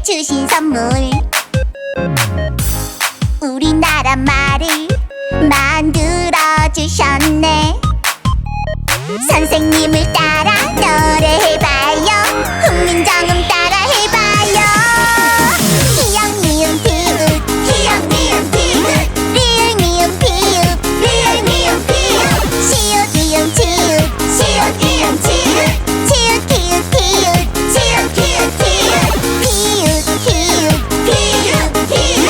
주신 선물, 우리나라 말을 만들어 주셨네. 선생님을 따라 노래해봐요. 훈민정음 따라 해봐요. 희영 미음 비읍, 희영 미음 비읍, 리을 미음 비읍, 리을 미음 비읍, 시옷 이음 지읒, 시옷 이음 지읒, 지읒 기읒 기읒, 지읒 기읒 기읒, 비읒 기읒, 비읒 비읒.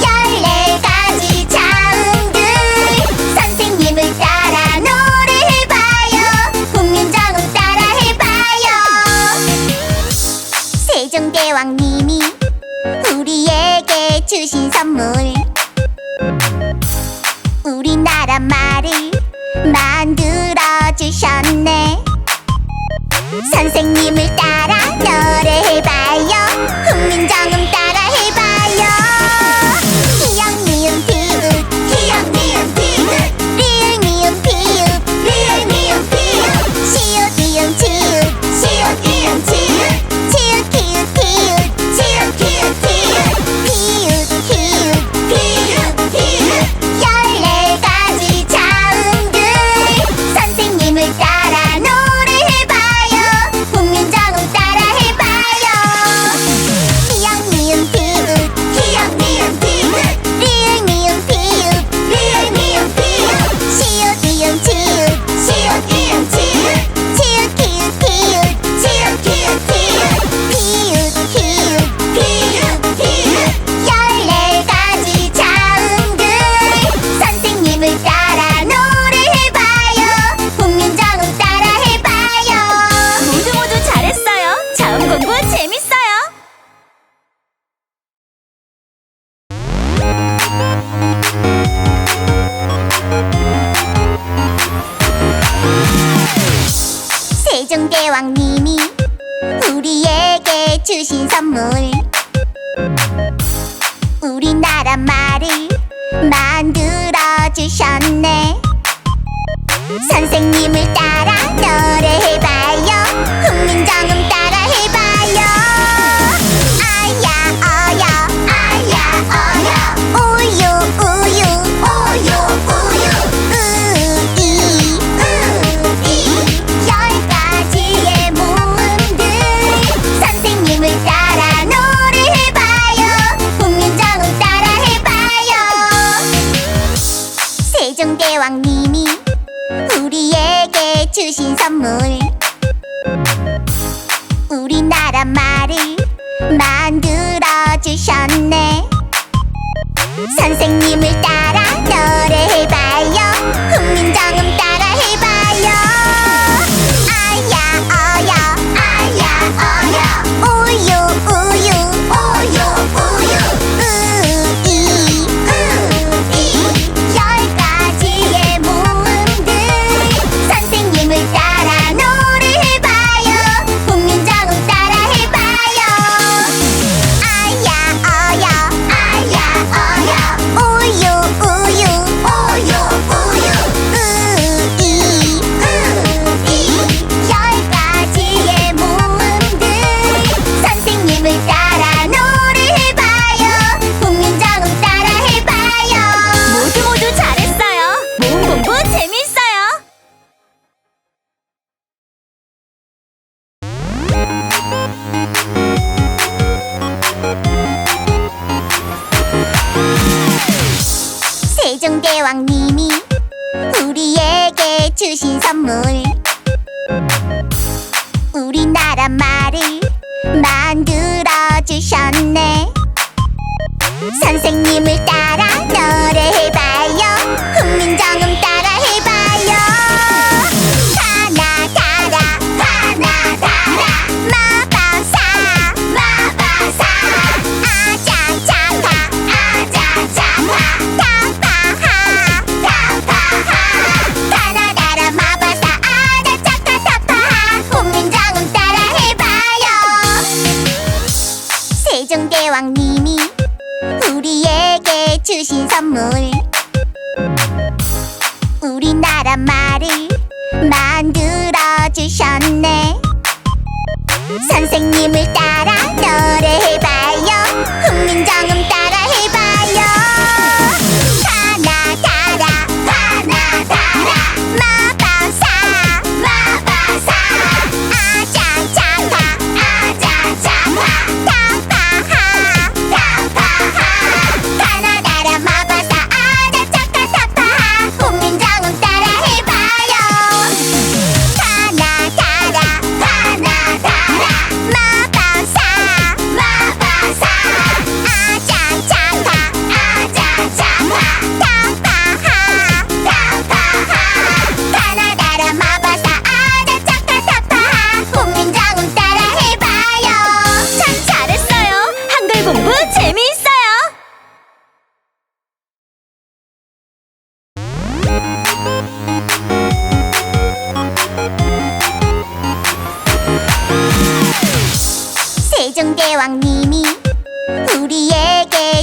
14가지 자음들 선생님을 따라 노래해봐요. 훈민정음 따라 해봐요. 세종대왕님이 우리에게 주신 선물, 우리나라 말을 만들어 주셨네. 선생님을 따라 노래해봐요. 훈민정음 따라 해봐요. 희영 미음 비읍, 희영 미음 비읍, 리을 미음 비읍, 리을 미음 비읍, 시옷 이음 지읒, 시옷 이음 지읒, 지읒 기읒 기읒, 지읒 기읒 기읒, 비읒 기읒, 비읒 비읒. 14가지 자음들 선생님을 따라 노래해봐요. 훈민정음 따라 해봐요. 희영 미음 비읍, 희영 미음 비읍, 리을 미음 비읍, 리을 미음 비읍, 시옷 이음 지읒, 시옷 이음 지읒, 지읒 기읒 기읒, 지읒 기읒 기읒, 비읒 기읒, 비읒 비읒. 14가지 자음들 선생님을 따라 노래해봐요. 훈민정음 따라 해봐요. 모두 잘했어요. 자음 공부 재밌어요. 세종대왕님이 우리에게 주신 선물, 우리나라 말을 만들어 주셨네. 선생님을 따라 노래해봐요. 훈민정음 따라 해봐요. 아야 어여, 아야 어여, 우유 우유, 우유 우유, 으이 으이. 10가지의 모음들 선생님을 따라 노래해봐요. 훈민정음 따라 해봐요. 세종대왕님이 우리에게 주신 선물, 우리나라 말을 만들어 주셨네. 선생님을 따라 노래해봐요. 훈민정음 따라 해봐요. 아야 어여, 아야 어여, 우유 우유, 우유 우유, 으이 으이. 10가지의 모음들 선생님을 따라 노래해봐요. 훈민정음 따라 해봐요. 아야 어여, 아야 어여, 우유 우유, 우유 우유, 으이 으이. 10가지의 모음들 선생님을 따라 노래해봐요. 훈민정음 따라 해봐요. 모두 잘했어요. 모음 공부 재밌어요. 세종대왕님이 우리에게 주신 선물, 우리나라 말을 만들어 주셨네. 선생님을 따라 노래해봐요. 훈민정음 따라 해봐요. 하나 달아, 하나 달아, 마바사, 마바사. 아자 자파, 아자 자파, 타파하, 타파하. 하나 달아, 마바사, 아자 자파, 타파하. 훈민정음 따라 해봐요. 세종대왕님이 우리에게 주신 선물, 우리나라 말을 만들어 주셨네. 선생님을 따라 노래해봐요.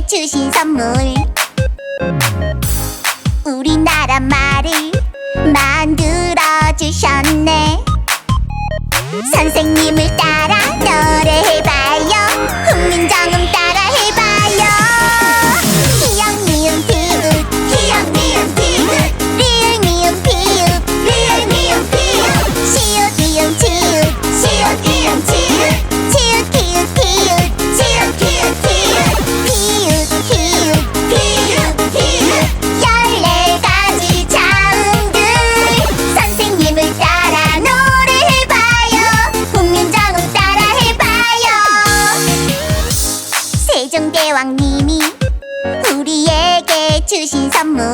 주신 선물 우리나라 말을 만들어 주셨네. 선생님을 따라 노래해봐요. 훈민정음 따라 해봐요. 희영 니은 비읍 희영 니은 비읍 리을 니은 비읍 리을 니은 비읍 시옷 이응 지읒 시옷 이응 지읒 지읒 기읒 기읒 지읒 기읒 기읒 비읒 히읗 비읒 히읗 14가지 자음들 선생님을 따라 노래해봐요. 훈민정음 따라 해봐요. 세종대왕님이 우리에게 주신 선물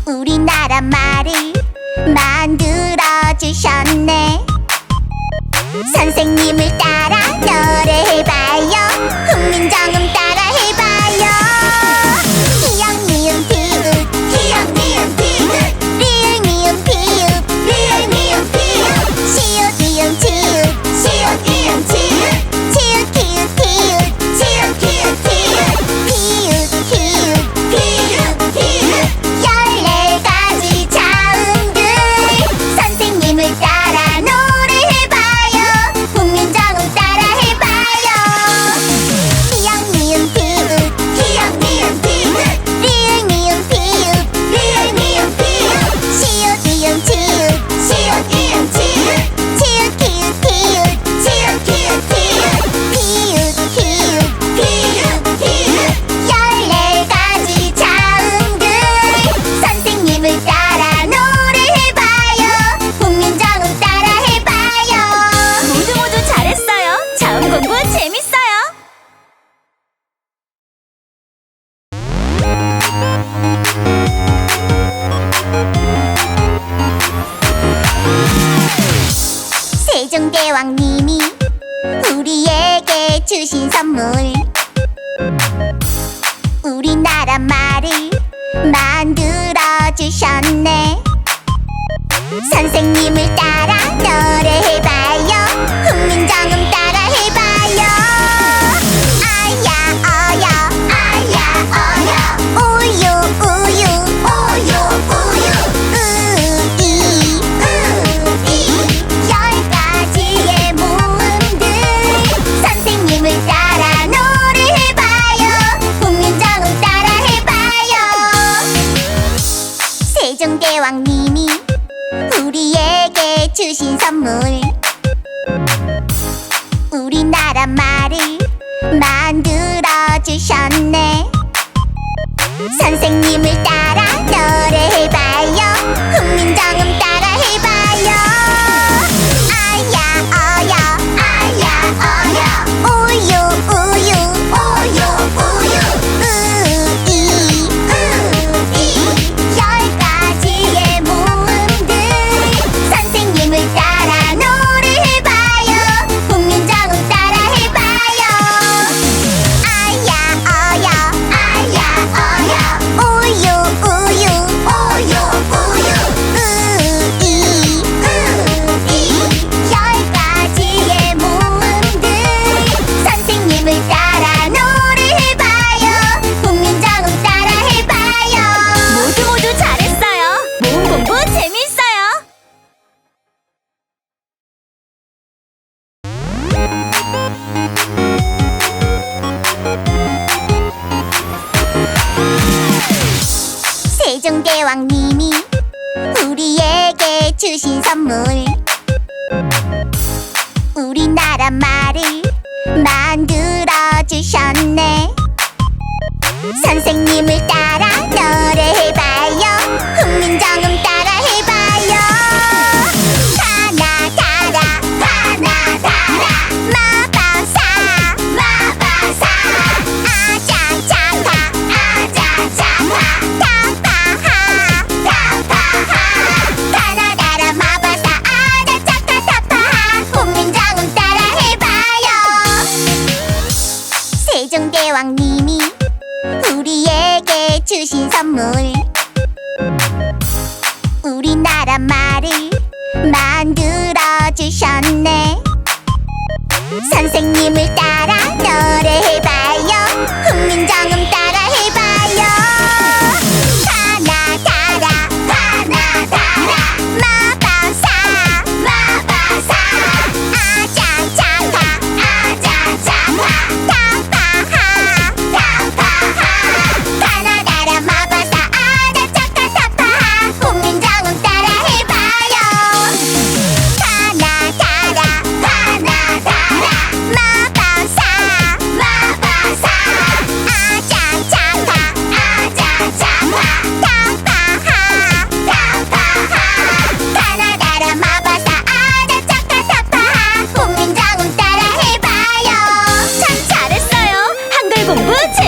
우리나라 말을 만들어 주셨네. 선생님을 따라 노래해봐요. 훈민정음 따라 해봐요. 희영 니은 비읍 희영 니은 비읍 리을 니은 비읍 리을 니은 비읍 시옷 이응 지읒 시옷 이응 지읒 지읒 기읒 기읒 지읒 기읒 기읒 비읒 히읗 비읒 히읗 14가지 자음들 선생님을 따라 노래해봐요. 훈민정음 따라 해봐요. 희영 니은 비읍 희영 니은 비읍 리을 니은 비읍 리을 니은 비읍 시옷 이응 지읒 시옷 이응 지읒 지읒 기읒 기읒 지읒 기읒 기읒 비읒 히읗 비읒 히읗 14가지 자음들 선생님을 따라 노래해봐요. 훈민정음 따라 해봐요. 모두 잘했어요. 자음 공부 재밌어요. 세종대왕님이 우리에게 주신 선물 우리나라 말을 만들어 주셨네. 선생님을 따라 노래해봐요. 훈민정음 따라 해봐요. 아야 어여 아야 어여 우유 우유 우유 우유 으이 으이 10가지의 모음들 선생님을 따라 노래해봐요. 훈민정음 따라 해봐요. 세종대왕님이 우리에게 주신 선물 우리나라 말을 만들어 주셨네. 선생님을 따라 노래해봐요. 훈민정음 따라 해봐요. 아야 어여 아야 어여 우유 우유 우유 우유 으이 으이 10가지의 모음들 선생님을 따라 노래해봐요. 훈민정음 따라 해봐요. 아야 어여 아야 어여 우유 우유 우유 우유 으이 으이 10가지의 모음들 선생님을 따라 노래해봐요. 훈민정음 따라 해봐요. 모두 잘했어요. 모음 공부 재밌어요. 세종대왕님이 우리에게 주신 선물 우리나라 말을 만들어 주셨네. 선생님을 따라 노래해봐요. 훈민정음 따라 해봐요. 하나 달아 하나 달아 마바사 마바사 아자 자파 아자 자파 타파하 타파하 하나 달아 마바사 아자 자파 타파하 훈민정음 따라 해봐요. 세종대왕님이 우리에게 주신 선물 우리나라 말을 만들어 주셨네. 선생님을 따라 노래해봐요.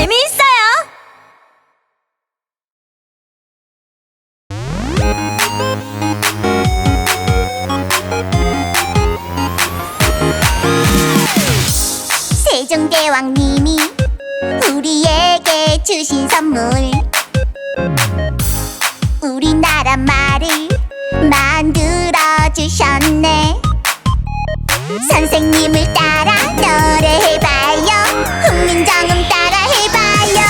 재미있어요. 세종대왕님이 우리에게 주신 선물, 우리나라 말을 만들어 주셨네. 선생님을 따라 노래해봐요. 훈민정음 따라 해봐요.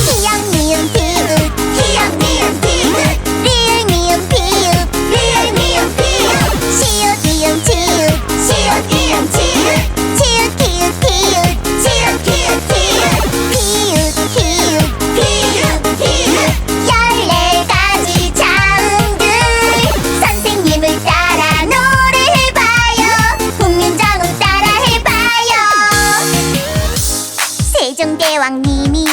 기역 미음 비읍, 기역 미음 비읍, 리을 미음 비읍, 리을 미음 비읍, 시옷 이음 지읒, 시옷 이음 지읒, 지읒 기읒 비읒, 지읒 기읒 비읒, 비읒 기읒 비읒 비읒. 14가지 자음들 선생님을 따라 노래해봐요. 훈민정음 따라 해봐요. 세종대왕님이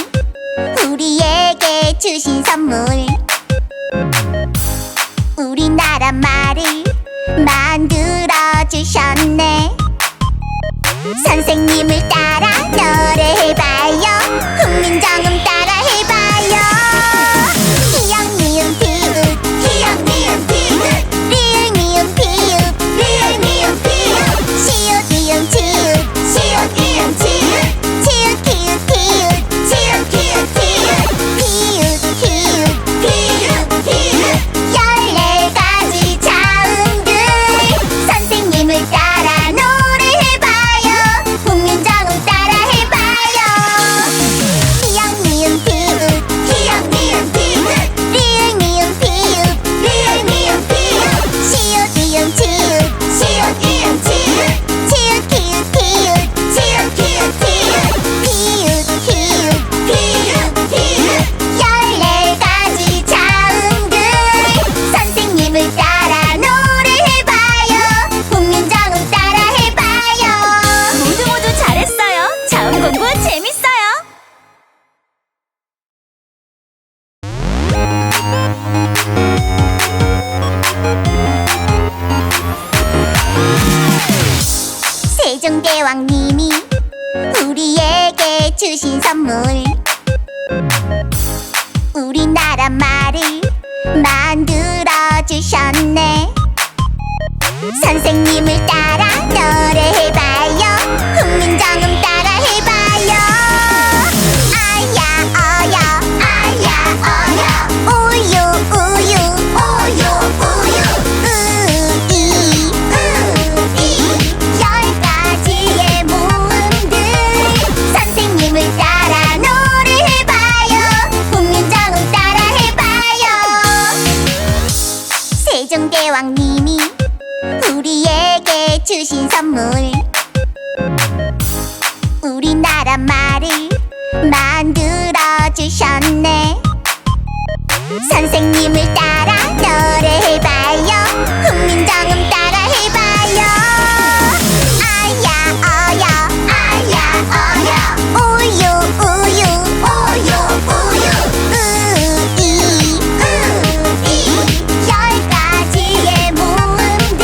우리에게 주신 선물, 우리나라 말을 만들어 주셨네. 선생님을 따라 노래해봐요. 훈민정음 따라 해봐요. 기역 미음 비읍, 기역 미음 비읍, 리을 미음 비읍, 리을 미음 비읍, 시옷 이음 지읒, 시옷 이음 지읒, 지읒 기읒 비읒, 지읒 기읒 비읒, 비읒 기읒 비읒 비읒. 14가지 자음들 선생님을 따라 노래해봐요. 훈민정음 따라 해봐요. 기역 미음 비읍, 기역 미음 비읍, 리을 미음 비읍, 리을 미음 비읍, 시옷 이음 지읒, 시옷 이음 지읒, 지읒 기읒 비읒, 지읒 기읒 비읒, 비읒 기읒 비읒 비읒. 14가지 자음들 선생님을 따라 노래해봐요. 훈민정음 따라 해봐요. 모두 잘했어요. 자음 공부 재밌어요. 세종대왕님이 우리에게 주신 선물, 우리나라 말을 만들어 주셨네. 선생님을 따라 노래해봐요. 훈민정음 따라 해봐요. 아야 어여, 아야 어여, 우유 우유, 우유 우유, 으이 으이. 10가지의 모음들 선생님을 따라 노래해봐요. 훈민정음 따라 해봐요. 세종대왕님이 우리에게 주신 선물, 우리나라 말을 만들어 주셨네. 선생님을 따라 노래해봐요. 훈민정음 따라 해봐요. 아야 어여, 아야 어여, 우유 우유, 우유 우유, 으이 으이. 10가지의 모음들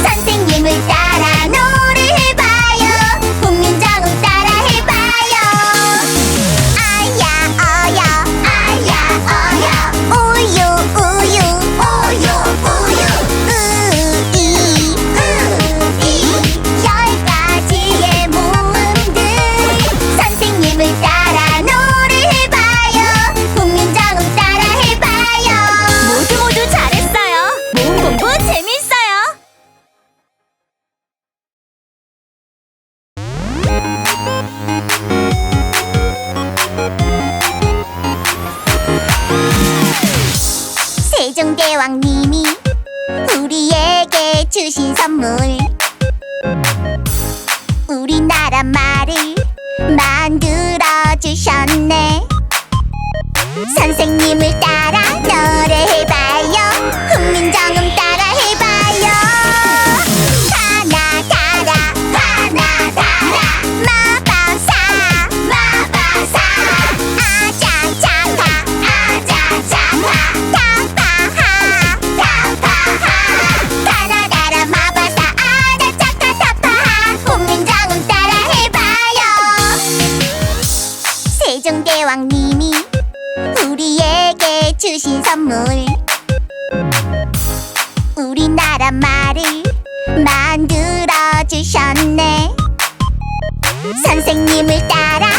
선생님을 따라 노래해봐요. 훈민정음 따라 해봐요. 아야 어여, 아야 어여, 우유 우유, 우유 우유, 으이 으이. 10가지의 모음들 선생님을 따라 노래해봐요. 훈민정음 따라 해봐요. 모두 잘했어요. 모음 공부 재밌어요. 세종대왕님이 우리에게 주신 선물, 우리나라 말을 만들어 주셨네. 선생님을 따라 노래해봐요. 훈민정음 따라 해봐요. 하나 달아, 하나 달아, 마바사, 마바사. 아자 자파, 아자 자파, 타파하, 타파하. 하나 달아, 마바사, 아자 자파, 타파하. 훈민정음 따라 해봐요. 세종대왕님이 우리에게 주신 선물, 우리나라 말을 만들어 주셨네. 선생님을 따라